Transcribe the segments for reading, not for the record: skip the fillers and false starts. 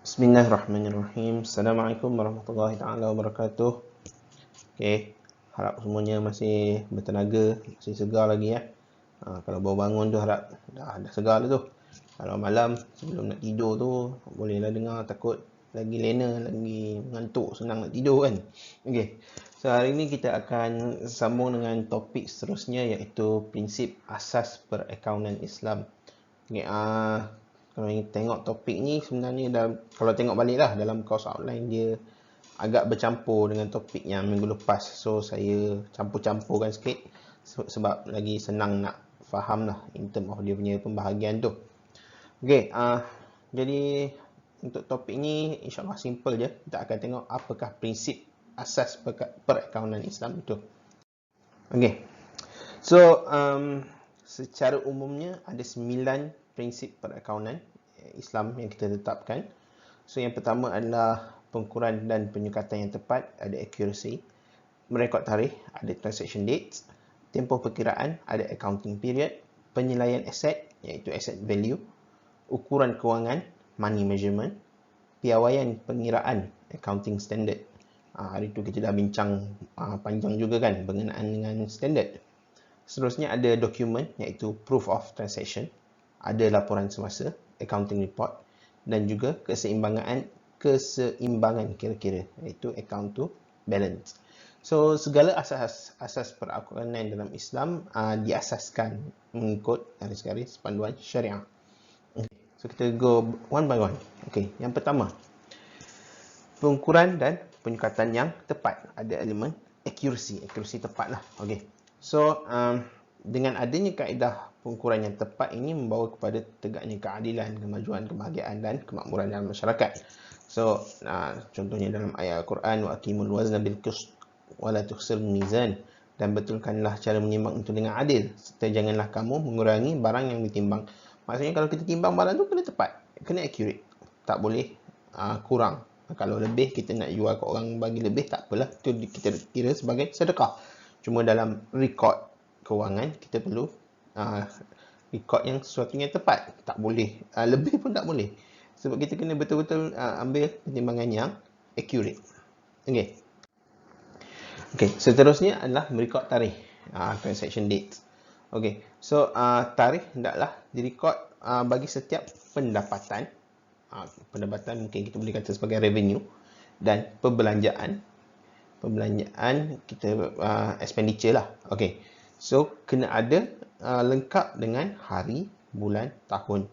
Bismillahirrahmanirrahim. Assalamualaikum warahmatullahi taala wabarakatuh. Okey, harap semuanya masih bertenaga, masih segar lagi ya. Kalau baru bangun tu harap dah segar dah tu. Kalau malam sebelum nak tidur tu bolehlah dengar, takut lagi lena, lagi ngantuk, senang nak tidur kan. Okey. So hari ini kita akan sambung dengan topik seterusnya iaitu prinsip asas perakaunan Islam. Okey, kalau tengok topik ni sebenarnya kalau tengok balik lah dalam course outline dia agak bercampur dengan topik yang minggu lepas. So saya campur-campurkan sikit sebab lagi senang nak faham lah in term of dia punya pembahagian tu. Okay, jadi untuk topik ni insyaAllah simple je. Kita akan tengok apakah prinsip asas perakaunan Islam itu. Okay, so secara umumnya ada 9 prinsip perakaunan Islam yang kita tetapkan. So yang pertama adalah pengukuran dan penyukatan yang tepat, ada accuracy. Merekod tarikh, ada transaction dates. Tempoh perkiraan, ada accounting period. Penilaian aset, iaitu asset value. Ukuran kewangan, money measurement. Piawaian pengiraan, accounting standard. Hari tu kita dah bincang panjang juga kan berkenaan dengan standard. Seterusnya ada dokumen iaitu proof of transaction, ada laporan semasa, accounting report, dan juga keseimbangan kira-kira iaitu account to balance. So segala asas perakaunan dalam Islam diasaskan mengikut garis-garis panduan syariah. Okay. So kita go one by one. Okay, yang pertama, pengukuran dan penyukatan yang tepat, ada elemen accuracy tepat lah. Okay. So dengan adanya kaedah pengukuran yang tepat ini membawa kepada tegaknya keadilan, kemajuan, kebahagiaan dan kemakmuran dalam masyarakat. So contohnya dalam ayat Al-Quran, wa aqimul wazna bil qist wa la tukhsirul mizan, dan betulkanlah cara menimbang itu dengan adil, serta janganlah kamu mengurangi barang yang ditimbang. Maksudnya kalau kita timbang barang tu kena tepat, kena accurate, tak boleh kurang. Kalau lebih kita nak jual ke orang bagi lebih, tak apalah, itu kita kira sebagai sedekah. Cuma dalam rekod kewangan kita perlu rekod yang sesuatu yang tepat, tak boleh lebih pun tak boleh, sebab kita kena betul-betul ambil pertimbangan yang accurate. Okey. Okey, seterusnya adalah merekod tarikh, transaction dates. Okey, so tarikh hendaklah direkod bagi setiap pendapatan. Pendapatan mungkin kita boleh kata sebagai revenue, dan perbelanjaan kita expenditure lah. Okey, so kena ada lengkap dengan hari, bulan, tahun.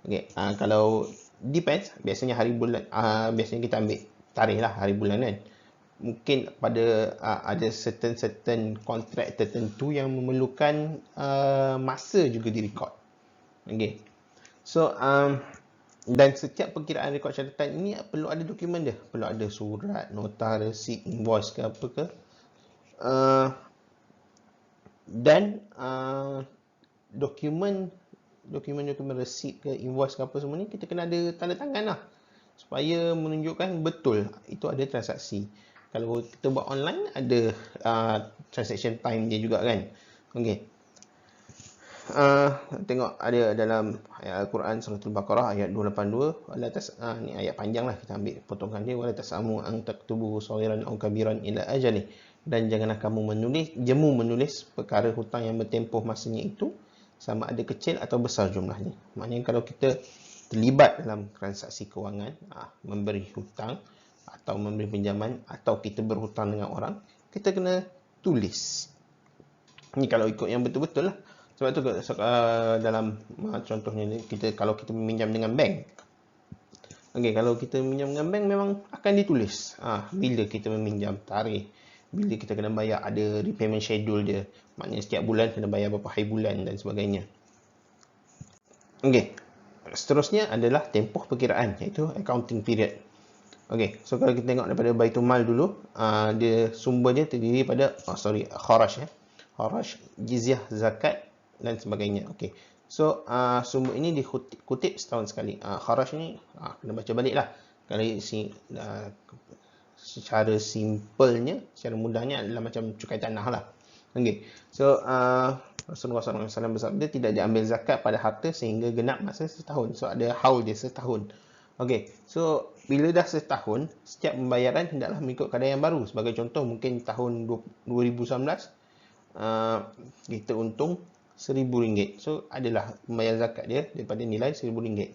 Okey, kalau depends, biasanya hari bulan, biasanya kita ambil tarikh lah, hari bulan kan. Mungkin pada ada certain kontrak tertentu yang memerlukan masa juga direkod. Okey, so dan setiap perkiraan rekod catatan ini perlu ada dokumen dia, perlu ada surat, nota, resit, invoice ke apa ke. Dan dokumen resit ke invoice ke apa semua ni kita kena ada tanda tangan lah, supaya menunjukkan betul itu ada transaksi. Kalau kita buat online ada transaction time dia juga kan. Okey, tengok ada dalam ayat Al-Quran surah Al-Baqarah ayat 282, ni ayat panjang lah, kita ambil potongan dia. Wala tasamu an taktubu saghiran aw kabiran ila ajali, dan janganlah kamu menulis perkara hutang yang bertempoh masanya itu, sama ada kecil atau besar jumlahnya. Maknanya kalau kita terlibat dalam transaksi kewangan, memberi hutang atau memberi pinjaman, atau kita berhutang dengan orang, kita kena tulis. Ni kalau ikut yang betul-betul lah. Sebab tu dalam contohnya ni, kalau kita meminjam dengan bank. Okey, kalau kita meminjam dengan bank memang akan ditulis bila kita meminjam, tarikh, bila kita kena bayar, ada repayment schedule dia. Maknanya setiap bulan kena bayar berapa hari bulan dan sebagainya. Okey, seterusnya adalah tempoh perkiraan, iaitu accounting period. Okey, so kalau kita tengok daripada Baitul Mal dulu, dia sumber dia terdiri pada kharaj kharaj, jizyah, zakat dan sebagainya. Okey, so sumber ini dikutip setahun sekali. Kharaj ni kena baca balik lah. Kalau secara simpelnya, secara mudahnya adalah macam cukai tanah lah. Okey, so Rasulullah SAW bersabda tidak diambil zakat pada harta sehingga genap masa setahun. So ada haul dia setahun. Okey, so bila dah setahun, setiap pembayaran hendaklah mengikut kadar yang baru. Sebagai contoh, mungkin tahun 2019 kita untung RM1,000. So adalah pembayaran zakat dia daripada nilai RM1,000.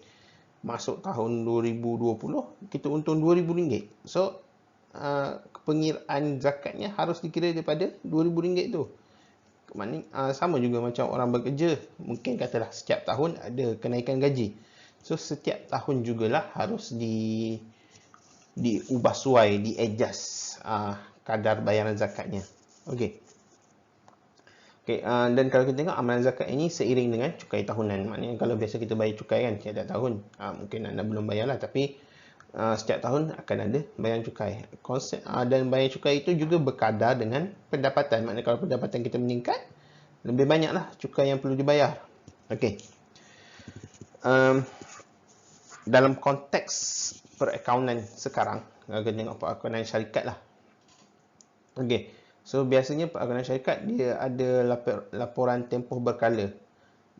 Masuk tahun 2020, kita untung RM2,000. So pengiraan zakatnya harus dikira daripada RM2,000 tu. Maknanya sama juga macam orang bekerja, mungkin katalah setiap tahun ada kenaikan gaji. So setiap tahun jugalah harus diubah suai, di-adjust kadar bayaran zakatnya. Okey. Dan kalau kita tengok amalan zakat ini seiring dengan cukai tahunan. Maknanya kalau biasa kita bayar cukai kan setiap tahun, mungkin anda belum bayarlah, tapi setiap tahun akan ada bayaran cukai. Konsep dan bayaran cukai itu juga berkadar dengan pendapatan. Maknanya kalau pendapatan kita meningkat, lebih banyaklah cukai yang perlu dibayar. Okey. Dalam konteks perakaunan sekarang, kita tengok perakaunan syarikat lah. Okey. So biasanya perakaunan syarikat dia ada laporan tempoh berkala,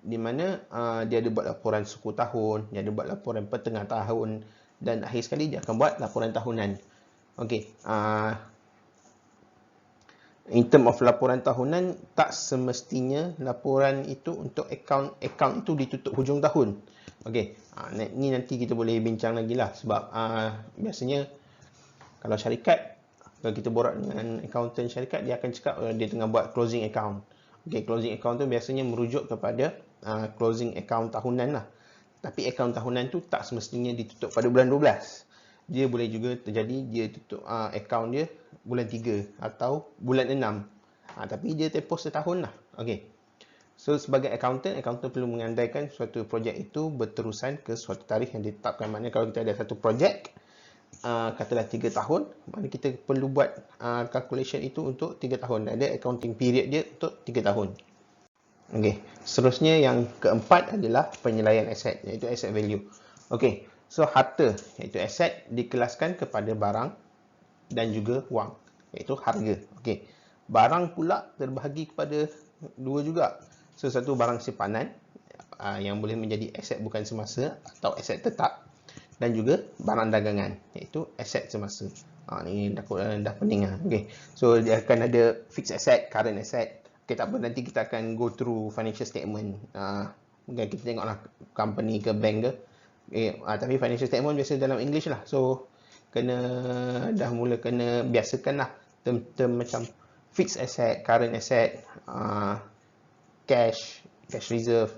di mana dia ada buat laporan suku tahun, dia ada buat laporan pertengah tahun, dan akhir sekali dia akan buat laporan tahunan. Okey. In term of laporan tahunan, tak semestinya laporan itu untuk akaun itu ditutup hujung tahun. Okey. Ni nanti kita boleh bincang lagi lah, sebab biasanya kalau syarikat, kalau kita borak dengan accountant syarikat, dia akan cakap dia tengah buat closing account. Okey, closing account tu biasanya merujuk kepada closing account tahunan lah. Tapi account tahunan tu tak semestinya ditutup pada bulan 12. Dia boleh juga terjadi dia tutup account dia bulan 3 atau bulan 6. Tapi dia tempoh setahun lah. Okey. So sebagai accountant perlu mengandaikan suatu projek itu berterusan ke suatu tarikh yang ditetapkan. Maknanya kalau kita ada satu projek, katalah 3 tahun, maknanya kita perlu buat calculation itu untuk 3 tahun. Ada accounting period dia untuk 3 tahun. Okey. Seterusnya yang keempat adalah penilaian aset, iaitu asset value. Okey. So harta, iaitu aset, dikelaskan kepada barang dan juga wang, iaitu harga. Okey. Barang pula terbahagi kepada dua juga. So satu barang simpanan yang boleh menjadi aset bukan semasa atau aset tetap, dan juga barang dagangan, iaitu aset semasa. Ni dah pening lah. Okay. So dia akan ada fixed asset, current asset. Okay, tak apa, nanti kita akan go through financial statement. Mungkin kita tengoklah company ke bank ke. Tapi financial statement biasa dalam English lah. So dah mula kena biasakan lah term-term macam fixed asset, current asset, cash reserve.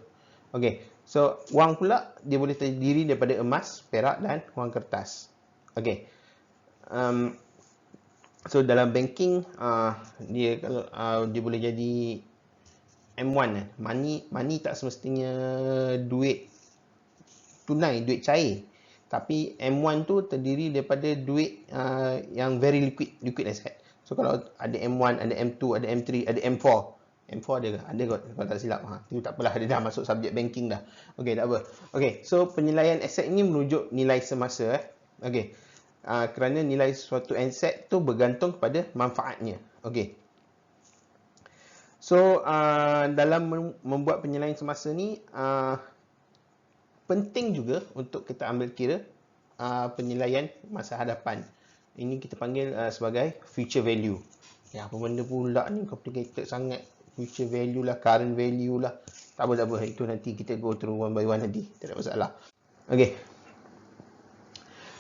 Okay. So wang pula dia boleh terdiri daripada emas, perak dan wang kertas. Okay. So dalam banking dia kalau dia boleh jadi M1. Money tak semestinya duit tunai, duit cair. Tapi M1 tu terdiri daripada duit yang very liquid asset. So kalau ada M1, ada M2, ada M3, ada M4. M4 ada kot kalau tak silap. Itu tak apalah, dia dah masuk subjek banking dah. Okey, tak apa. Okey, so penilaian aset ini merujuk nilai semasa. Okey. Kerana nilai suatu aset tu bergantung kepada manfaatnya. Okey. So dalam membuat penilaian semasa ni penting juga untuk kita ambil kira penilaian masa hadapan. Ini kita panggil sebagai future value. Ya, apa benda pula ni complicated sangat. Future value lah, current value lah. Tak apa. Itu nanti kita go through one by one nanti. Tak ada masalah. Okay.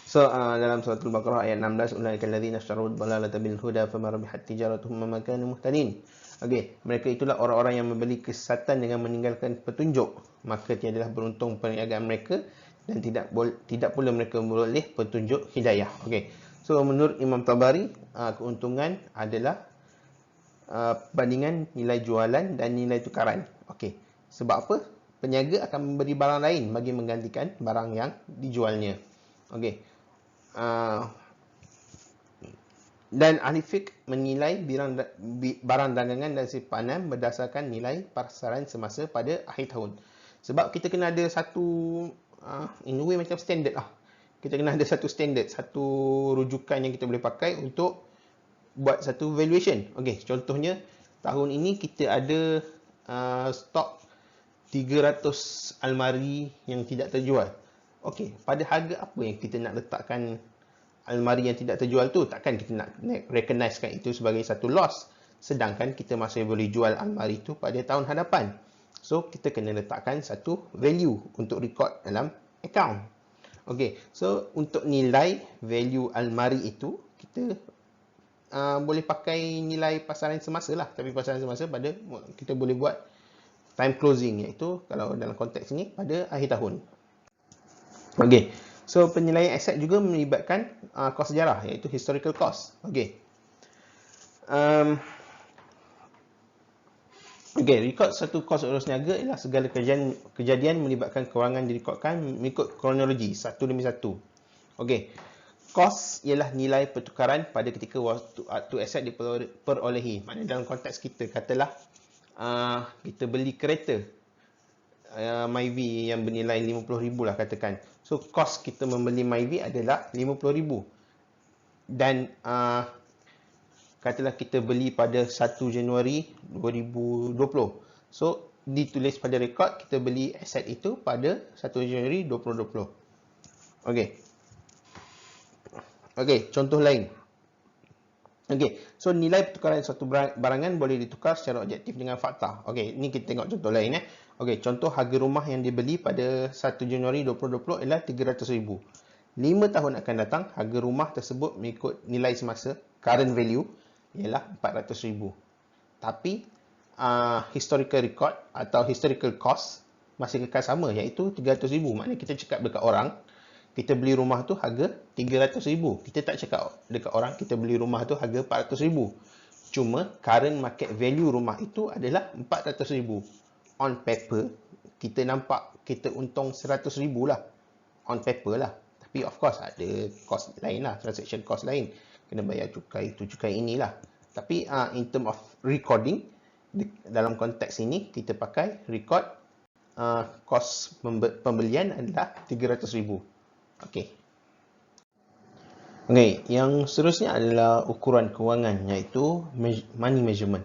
So dalam surah Al-Baqarah ayat 16, ulaika allazina ishtaraw ad-dalalata bil huda fama rabihat tijaratuhum wa ma kanu muhtadin. Okey, mereka itulah orang-orang yang membeli kesesatan dengan meninggalkan petunjuk, maka tiadalah beruntung perniagaan mereka dan tidak pula mereka memperoleh petunjuk hidayah. Okey. So menurut Imam Tabari, keuntungan adalah bandingan nilai jualan dan nilai tukaran. Okey. Sebab apa? Peniaga akan memberi barang lain bagi menggantikan barang yang dijualnya. Okey. Dan ahli fiqh menilai barang dagangan dan simpanan berdasarkan nilai pasaran semasa pada akhir tahun. Sebab kita kena ada satu in a way macam standard lah. Kita kena ada satu standard, satu rujukan yang kita boleh pakai untuk buat satu valuation. Okey, contohnya tahun ini kita ada stok 300 almari yang tidak terjual. Okey, pada harga apa yang kita nak letakkan almari yang tidak terjual tu? Takkan kita nak recognizekan itu sebagai satu loss. Sedangkan kita masih boleh jual almari tu pada tahun hadapan. So, kita kena letakkan satu value untuk record dalam account. Okey, so untuk nilai value almari itu, kita boleh pakai nilai pasaran semasa lah. Tapi pasaran semasa pada kita boleh buat time closing, iaitu kalau dalam konteks ini pada akhir tahun. Okey, so penilaian aset juga melibatkan kos sejarah, iaitu historical cost. Okey. Okey, rekod satu kos urus niaga ialah segala kejadian melibatkan kewangan direkodkan mengikut kronologi satu demi satu. Okey. Kos ialah nilai pertukaran pada ketika waktu aset diperolehi. Maknanya dalam konteks kita, katalah kita beli kereta Myvi yang bernilai 50,000 lah katakan. So, kos kita membeli Myvi adalah 50,000. Dan katalah kita beli pada 1 Januari 2020. So, ditulis pada rekod kita beli aset itu pada 1 Januari 2020. Okey. Okey, contoh lain. Okey, so nilai pertukaran satu barangan boleh ditukar secara objektif dengan fakta. Okey, ini kita tengok contoh lain. Okey, contoh harga rumah yang dibeli pada 1 Januari 2020 ialah 300,000. 5 tahun akan datang, harga rumah tersebut mengikut nilai semasa, current value, ialah 400,000. Tapi, historical record atau historical cost masih kekal sama, iaitu 300,000. Maknanya kita cakap dekat orang, kita beli rumah tu harga 300,000. Kita tak cakap dekat orang kita beli rumah tu harga 400,000. Cuma current market value rumah itu adalah 400,000. On paper, kita nampak kita untung 100,000 lah. On paper lah. Tapi of course ada cost lain lah, transaction cost lain. Kena bayar cukai itu, cukai inilah. Tapi in term of recording, dalam konteks ini kita pakai record kos pembelian adalah 300,000. Okey. Okey, yang seterusnya adalah ukuran kewangan, iaitu money measurement.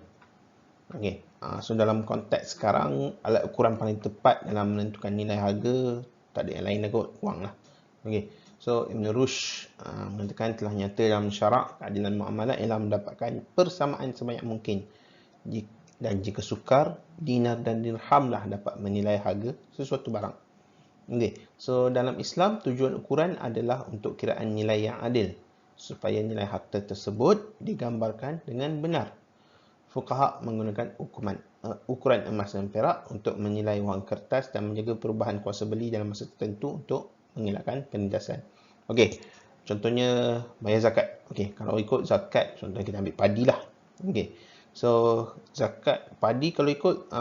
Okey, so dalam konteks sekarang, alat ukuran paling tepat dalam menentukan nilai harga tak ada yang lain lah kot, wang lah. Okey, so Ibn Rushd mengatakan telah nyata dalam syarak keadilan muamalat ialah mendapatkan persamaan sebanyak mungkin. Dan jika sukar, dinar dan dirham lah dapat menilai harga sesuatu barang. Okay. So dalam Islam, tujuan ukuran adalah untuk kiraan nilai yang adil, supaya nilai harta tersebut digambarkan dengan benar. Fuqaha menggunakan ukuran emas dan perak untuk menilai wang kertas dan menjaga perubahan kuasa beli dalam masa tertentu untuk mengelakkan penindasan. Okey, contohnya bayar zakat. Okey, kalau ikut zakat, contohnya kita ambil padi lah. Okey, so zakat padi, kalau ikut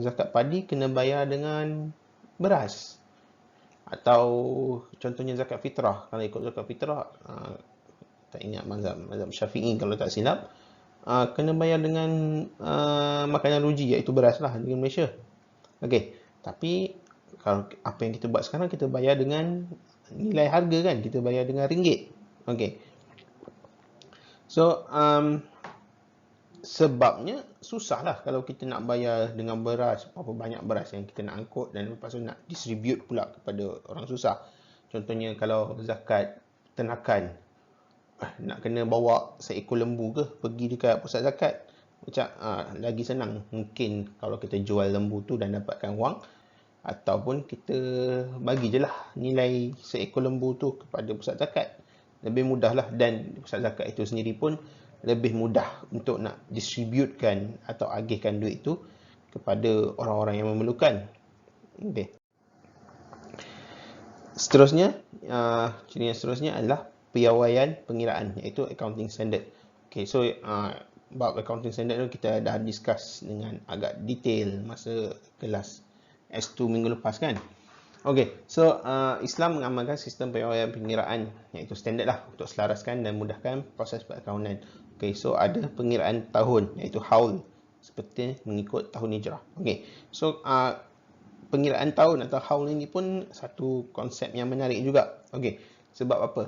zakat padi kena bayar dengan beras. Atau contohnya zakat fitrah, kalau ikut zakat fitrah, tak ingat mazhab Syafi'i kalau tak silap, kena bayar dengan makanan ruji, iaitu beras lah di Malaysia. Okey, tapi kalau apa yang kita buat sekarang, kita bayar dengan nilai harga kan, kita bayar dengan ringgit. Okey, so sebabnya susahlah kalau kita nak bayar dengan beras, berapa banyak beras yang kita nak angkut dan lepas tu nak distribute pula kepada orang susah. Contohnya kalau zakat ternakan, nak kena bawa seekor lembu ke pergi dekat pusat zakat, macam lagi senang mungkin kalau kita jual lembu tu dan dapatkan wang, ataupun kita bagi je lah nilai seekor lembu tu kepada pusat zakat. Lebih mudah lah, dan pusat zakat itu sendiri pun lebih mudah untuk nak distributekan atau agihkan duit itu kepada orang-orang yang memerlukan. Okay. Seterusnya, ciri yang seterusnya adalah piawaian pengiraan, iaitu accounting standard. Okay, so bab accounting standard tu kita dah discuss dengan agak detail masa kelas S2 minggu lepas kan. Okay, so Islam mengamalkan sistem piawaian pengiraan, iaitu standard lah, untuk selaraskan dan mudahkan proses perakaunan. Okay, so ada pengiraan tahun, iaitu haul, seperti mengikut tahun hijrah. Okay, so pengiraan tahun atau haul ini pun satu konsep yang menarik juga. Okay, sebab apa?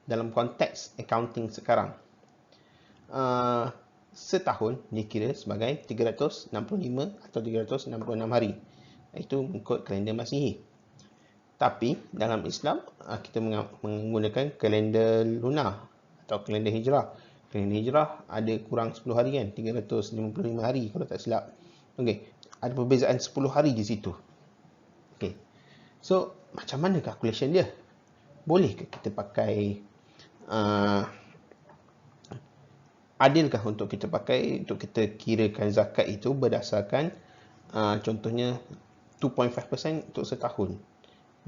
Dalam konteks accounting sekarang, setahun dikira sebagai 365 atau 366 hari, iaitu mengikut kalender Masihi. Tapi dalam Islam kita menggunakan kalender lunar atau kalender hijrah. Kalender hijrah ada kurang 10 hari kan, 355 hari kalau tak silap. Okey, ada perbezaan 10 hari di situ. Okey. So, macam mana calculation dia? Bolehkah kita pakai adilkah untuk kita pakai untuk kita kirakan zakat itu berdasarkan contohnya 2.5% untuk setahun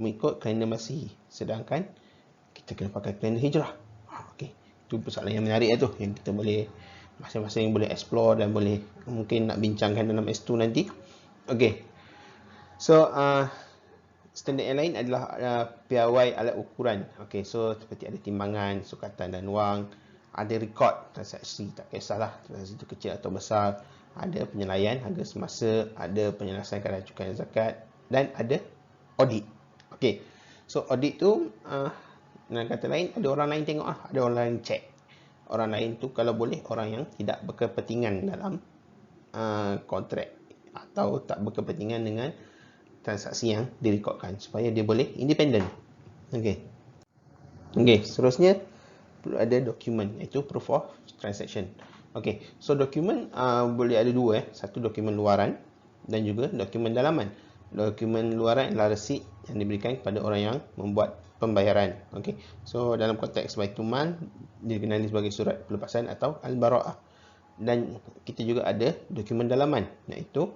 mengikut kalender Masihi, sedangkan kita kena pakai kalender hijrah. Okey, itu persoalan yang menarik tu yang kita boleh masing-masing boleh explore dan boleh mungkin nak bincangkan dalam S2 nanti. Okey. So standard yang lain adalah piawai alat ukuran. Okey, so seperti ada timbangan, sukatan dan wang, ada rekod transaksi, tak kisahlah transaksi itu kecil atau besar, ada penilaian harga semasa, ada penyelesaian kadar cukai zakat dan ada audit. Okey. So audit tu dengan kata lain ada orang lain tengok ada orang lain check. Orang lain tu kalau boleh orang yang tidak berkepentingan dalam kontrak atau tak berkepentingan dengan transaksi yang direkodkan supaya dia boleh independen. Okey. Okey, seterusnya perlu ada dokumen iaitu proof of transaction. Okey, so dokumen boleh ada dua satu dokumen luaran dan juga dokumen dalaman. Dokumen luaran adalah resit yang diberikan kepada orang yang membuat pembayaran. Okey. So dalam konteks Baitulmal dikenali sebagai surat pelepasan atau al-bara'ah. Dan kita juga ada dokumen dalaman iaitu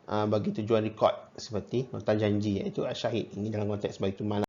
bagi tujuan rekod seperti nota janji iaitu asyahid. Ini dalam konteks Baitulmal.